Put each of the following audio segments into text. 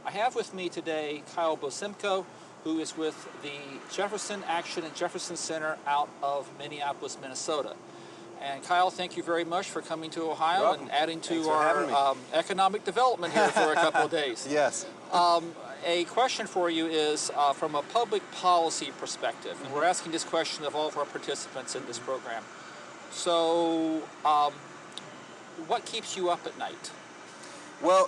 I have with me today Kyle Bozentko, who is with the Jefferson Action and Jefferson Center out of Minneapolis, Minnesota. And Kyle, thank you very much for coming to Ohio and adding to our economic development here for a couple of days. Yes. A question for you is from a public policy perspective, and we're asking this question of all of our participants in this program. So, what keeps you up at night? Well,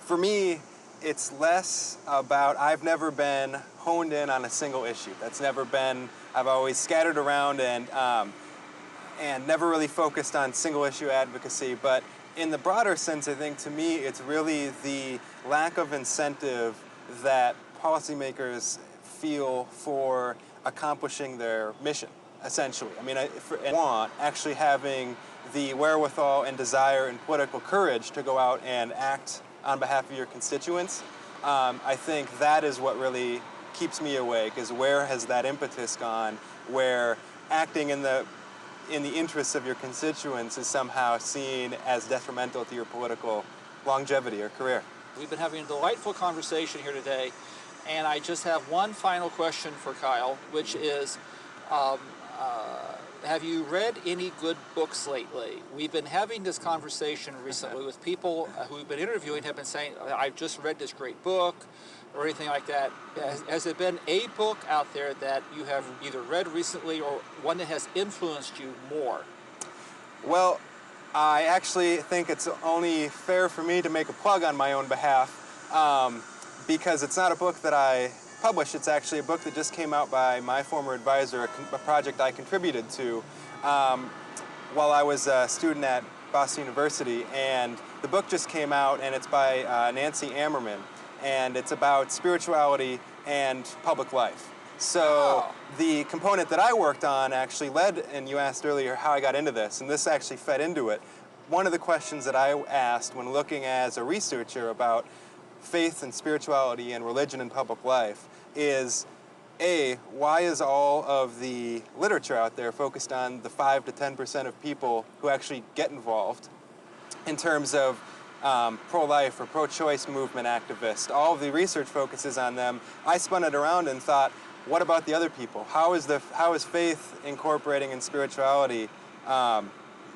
for me, it's less about, I've never been honed in on a single issue. That's never been, I've always scattered around and never really focused on single issue advocacy. But in the broader sense, I think to me, it's really the lack of incentive that policymakers feel for accomplishing their mission, essentially. I mean, actually having the wherewithal and desire and political courage to go out and act on behalf of your constituents. I think that is what really keeps me awake, is where has that impetus gone, where acting in the interests of your constituents is somehow seen as detrimental to your political longevity or career. We've been having a delightful conversation here today, and I just have one final question for Kyle, which is, have you read any good books lately? We've been having this conversation recently with people who we've been interviewing, have been saying, I've just read this great book, or anything like that. Has there been a book out there that you have either read recently or one that has influenced you more? Well, I actually think it's only fair for me to make a plug on my own behalf, because it's not a book that I published. It's actually a book that just came out by my former advisor, a project I contributed to while I was a student at Boston University. And the book just came out, and it's by Nancy Ammerman. And it's about spirituality and public life. So the component that I worked on actually led, and you asked earlier how I got into this, and this actually fed into it. One of the questions that I asked when looking as a researcher about faith and spirituality and religion in public life is, A, why is all of the literature out there focused on the 5 to 10% of people who actually get involved in terms of pro-life or pro-choice movement activists? All of the research focuses on them. I spun it around and thought, what about the other people? How is faith incorporating in spirituality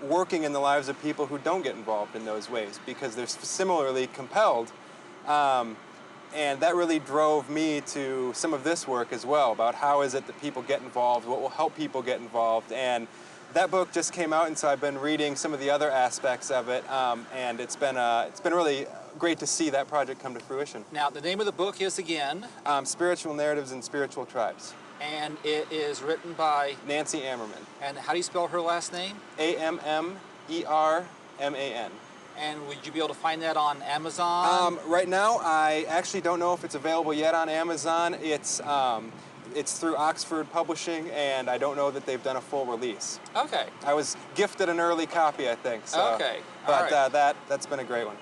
working in the lives of people who don't get involved in those ways, because they're similarly compelled? And that really drove me to some of this work as well, about how is it that people get involved, what will help people get involved. And that book just came out, and so I've been reading some of the other aspects of it, and it's been really great to see that project come to fruition. Now, the name of the book is, again? Spiritual Narratives in Spiritual Tribes. And it is written by? Nancy Ammerman. And how do you spell her last name? Ammerman. And would you be able to find that on Amazon? Right now, I actually don't know if it's available yet on Amazon. It's through Oxford Publishing, and I don't know that they've done a full release. Okay. I was gifted an early copy, I think. So. Okay. But that's been a great one.